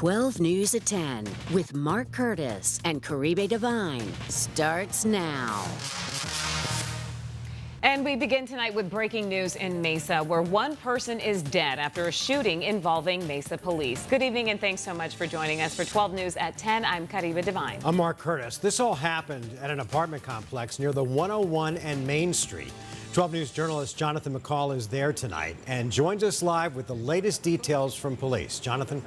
12 News at 10 with Mark Curtis and Caribe Divine starts now. And we begin tonight with breaking news in Mesa, where one person is dead after a shooting involving Mesa police. Good evening and thanks so much for joining us for 12 News at 10. I'm Caribe Divine. I'm Mark Curtis. This all happened at an apartment complex near the 101 and Main Street. 12 News journalist Jonathan McCall is there tonight and joins us live with the latest details from police. Jonathan.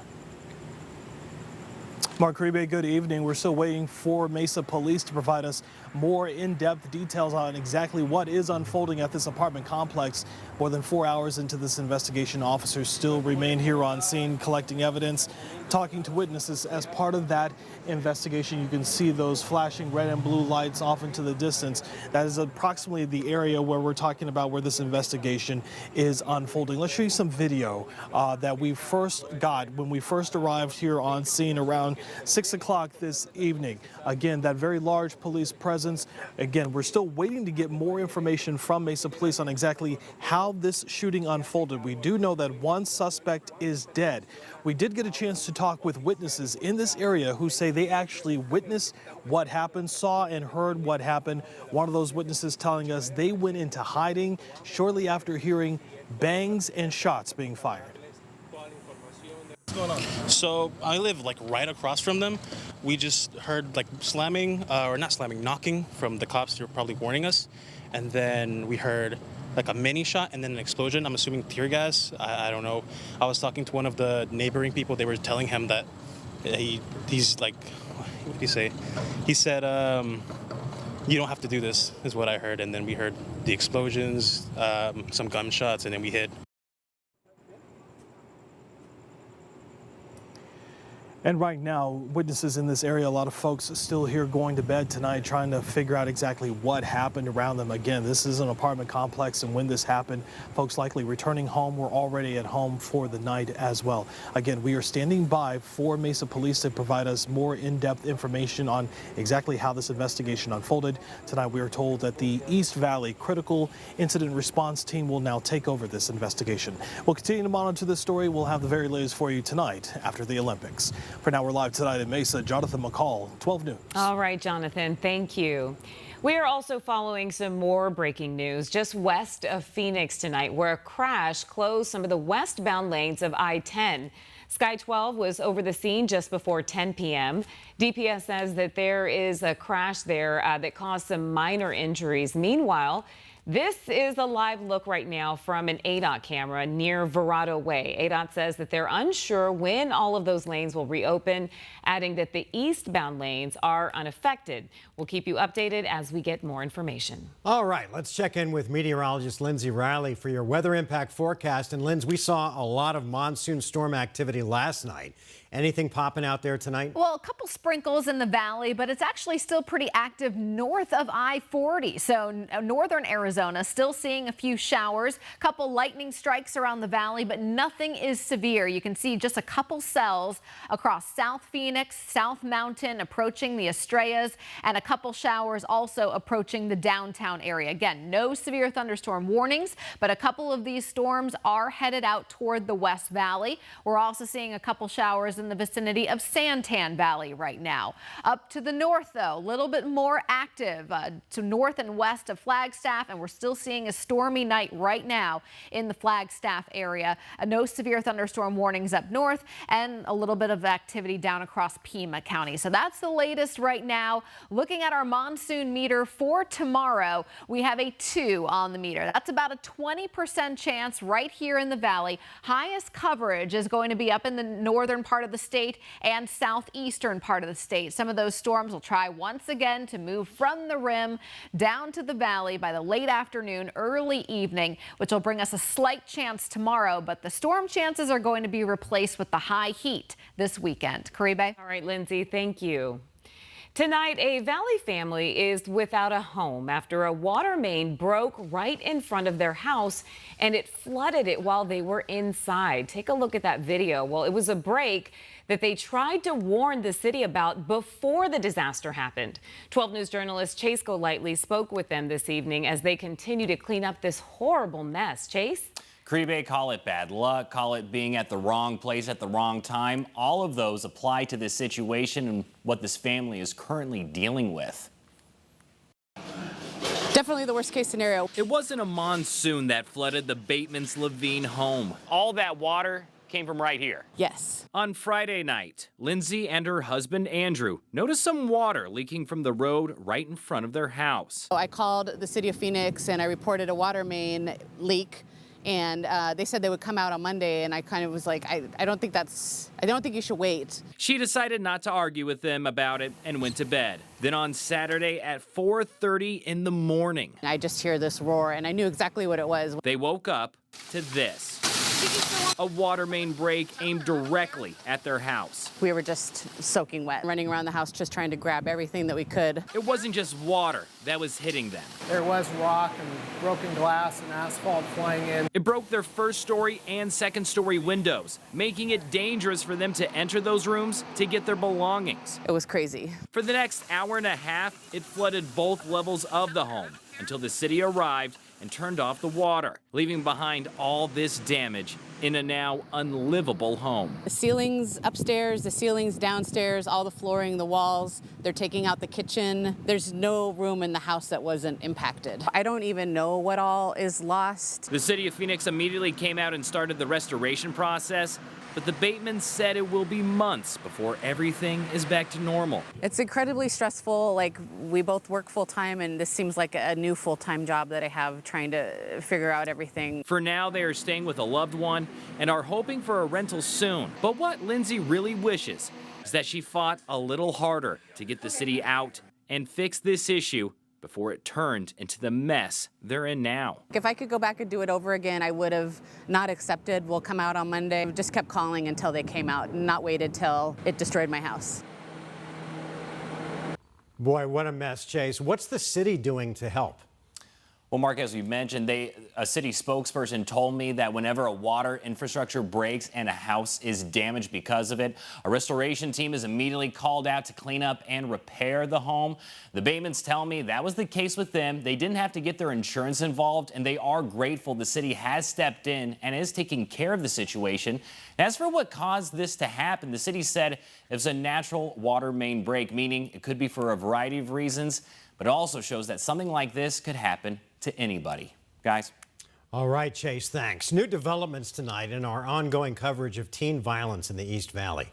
Mark Caribe, good evening. We're still waiting for Mesa police to provide us more in-depth details on exactly what is unfolding at this apartment complex. More than 4 hours into this investigation, officers still remain here on scene collecting evidence, talking to witnesses. As part of that investigation, you can see those flashing red and blue lights off into the distance. That is approximately the area where we're talking about where this investigation is unfolding. Let's show you some video that we first got when we first arrived here on scene around 6 o'clock this evening. Again, that very large police presence. Again, we're still waiting to get more information from Mesa Police on exactly how this shooting unfolded. We do know that one suspect is dead. We did get a chance to talk with witnesses in this area who say they actually witnessed what happened, saw and heard what happened. One of those witnesses telling us they went into hiding shortly after hearing bangs and shots being fired. So I live like right across from them. We just heard like slamming, or not slamming, knocking from the cops. They were probably warning us. And then we heard like a mini shot and then an explosion. I'm assuming tear gas. I don't know. I was talking to one of the neighboring people. They were telling him that he's like, what did he say? He said, you don't have to do this, is what I heard. And then we heard the explosions, some gunshots, and then we hid. And right now, witnesses in this area, a lot of folks still here going to bed tonight, trying to figure out exactly what happened around them. Again, this is an apartment complex, and when this happened, folks likely returning home were already at home for the night as well. Again, we are standing by for Mesa Police to provide us more in-depth information on exactly how this investigation unfolded. Tonight, we are told that the East Valley Critical Incident Response Team will now take over this investigation. We'll continue to monitor this story. We'll have the very latest for you tonight after the Olympics. For now, we're live tonight in Mesa. Jonathan McCall, 12 News. All right, Jonathan, thank you. We are also following some more breaking news just west of Phoenix tonight, where a crash closed some of the westbound lanes of I-10. Sky 12 was over the scene just before 10 p.m. DPS says that there is a crash there that caused some minor injuries. Meanwhile, this is a live look right now from an ADOT camera near Verado Way. ADOT says that they're unsure when all of those lanes will reopen, adding that the eastbound lanes are unaffected. We'll keep you updated as we get more information. All right, let's check in with meteorologist Lindsay Riley for your weather impact forecast. And Lindsay, we saw a lot of monsoon storm activity last night. Anything popping out there tonight? Well, a couple sprinkles in the valley, but it's actually still pretty active north of I-40. So northern Arizona still seeing a few showers, couple lightning strikes around the valley, but nothing is severe. You can see just a couple cells across South Phoenix, South Mountain approaching the Estrellas, and a couple showers also approaching the downtown area. Again, no severe thunderstorm warnings, but a couple of these storms are headed out toward the West Valley. We're also seeing a couple showers in the vicinity of Santan Valley right now. Up to the north, though, a little bit more active to north and west of Flagstaff, and we're still seeing a stormy night right now in the Flagstaff area. No severe thunderstorm warnings up north, and a little bit of activity down across Pima County. So that's the latest right now. Looking at our monsoon meter for tomorrow, we have a 2 on the meter. That's about a 20% chance right here in the valley. Highest coverage is going to be up in the northern part of the state and southeastern part of the state. Some of those storms will try once again to move from the rim down to the valley by the late afternoon, early evening, which will bring us a slight chance tomorrow, but the storm chances are going to be replaced with the high heat this weekend. Caribe? All right, Lindsay, thank you. Tonight, a Valley family is without a home after a water main broke right in front of their house and it flooded it while they were inside. Take a look at that video. Well, it was a break that they tried to warn the city about before the disaster happened. 12 News journalist Chase Golightly spoke with them this evening as they continue to clean up this horrible mess. Chase? Caribe, call it bad luck, call it being at the wrong place at the wrong time. All of those apply to this situation and what this family is currently dealing with. Definitely the worst case scenario. It wasn't a monsoon that flooded the Bateman's Levine home. All that water came from right here. Yes. On Friday night, Lindsay and her husband Andrew noticed some water leaking from the road right in front of their house. I called the city of Phoenix and I reported a water main leak. And they said they would come out on Monday, and I kind of was like, I don't think you should wait. She decided not to argue with them about it and went to bed. Then on Saturday at 4:30 in the morning, I just hear this roar, and I knew exactly what it was. they woke up to this. A water main break aimed directly at their house. We were just soaking wet, running around the house just trying to grab everything that we could. It wasn't just water that was hitting them. There was rock and broken glass and asphalt flying in. It broke their first story and second story windows, making it dangerous for them to enter those rooms to get their belongings. It was crazy. For the next hour and a half, it flooded both levels of the home until the city arrived and turned off the water, leaving behind all this damage in a now unlivable home. The ceilings upstairs, the ceilings downstairs, all the flooring, the walls, they're taking out the kitchen. There's no room in the house that wasn't impacted. I don't even know what all is lost. The city of Phoenix immediately came out and started the restoration process, but the Batemans said it will be months before everything is back to normal. It's incredibly stressful. Like, we both work full time, and this seems like a new full-time job that I have, trying to figure out everything. For now, they are staying with a loved one and are hoping for a rental soon. But what Lindsay really wishes is that she fought a little harder to get the city out and fix this issue before it turned into the mess they're in now. If I could go back and do it over again, I would have not accepted, we'll come out on Monday. Just kept calling until they came out and not waited till it destroyed my house. Boy, what a mess, Chase. What's the city doing to help? Well, Mark, as you mentioned, a city spokesperson told me that whenever a water infrastructure breaks and a house is damaged because of it, a restoration team is immediately called out to clean up and repair the home. The Batemans tell me that was the case with them. They didn't have to get their insurance involved, and they are grateful the city has stepped in and is taking care of the situation. As for what caused this to happen, the city said it was a natural water main break, meaning it could be for a variety of reasons, but it also shows that something like this could happen to anybody. Guys. All right, Chase, thanks. New developments tonight in our ongoing coverage of teen violence in the East Valley.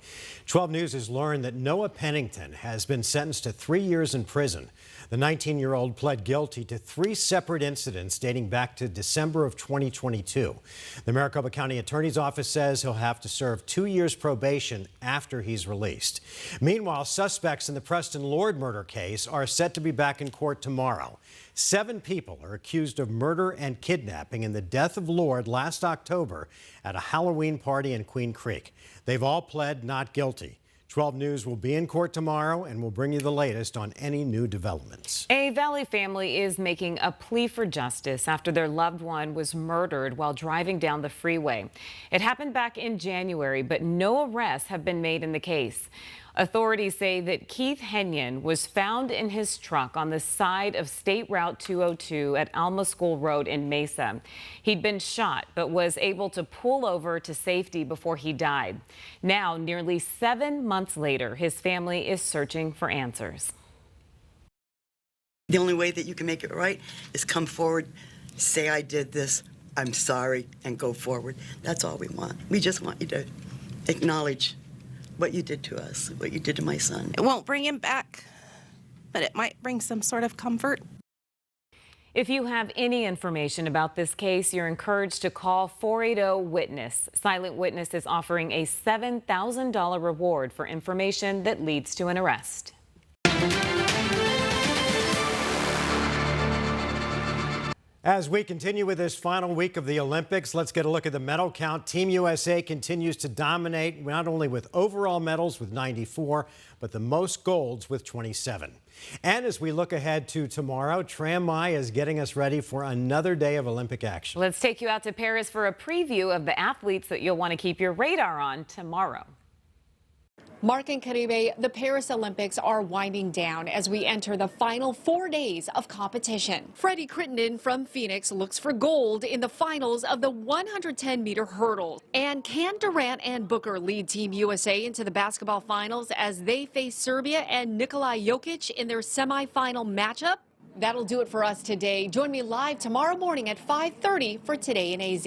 12 News has learned that Noah Pennington has been sentenced to 3 years in prison. The 19-year-old pled guilty to 3 separate incidents dating back to December of 2022. The Maricopa County Attorney's Office says he'll have to serve 2 years probation after he's released. Meanwhile, suspects in the Preston Lord murder case are set to be back in court tomorrow. 7 people are accused of murder and kidnapping in the death of Lord last October at a Halloween party in Queen Creek. They've all pled not guilty. 12 News will be in court tomorrow and will bring you the latest on any new developments. A Valley family is making a plea for justice after their loved one was murdered while driving down the freeway. It happened back in January, but no arrests have been made in the case. Authorities say that Keith Henyon was found in his truck on the side of State Route 202 at Alma School Road in Mesa. He'd been shot, but was able to pull over to safety before he died. Now, nearly 7 months later, his family is searching for answers. The only way that you can make it right is come forward, say I did this, I'm sorry, and go forward. That's all we want. We just want you to acknowledge what you did to us, what you did to my son. It won't bring him back, but it might bring some sort of comfort. If you have any information about this case, you're encouraged to call 480-WITNESS. Silent Witness is offering a $7,000 reward for information that leads to an arrest. As we continue with this final week of the Olympics, let's get a look at the medal count. Team USA continues to dominate, not only with overall medals with 94, but the most golds with 27. And as we look ahead to tomorrow, Tram Mai is getting us ready for another day of Olympic action. Let's take you out to Paris for a preview of the athletes that you'll want to keep your radar on tomorrow. Mark and Caribe, the Paris Olympics are winding down as we enter the final 4 days of competition. Freddie Crittenden from Phoenix looks for gold in the finals of the 110-meter hurdle. And can Durant and Booker lead Team USA into the basketball finals as they face Serbia and Nikola Jokic in their semifinal matchup? That'll do it for us today. Join me live tomorrow morning at 5:30 for Today in AZ.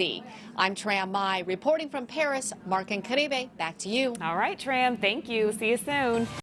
I'm Tram Mai reporting from Paris. Mark and Caribe, back to you. All right, Tram, thank you. See you soon.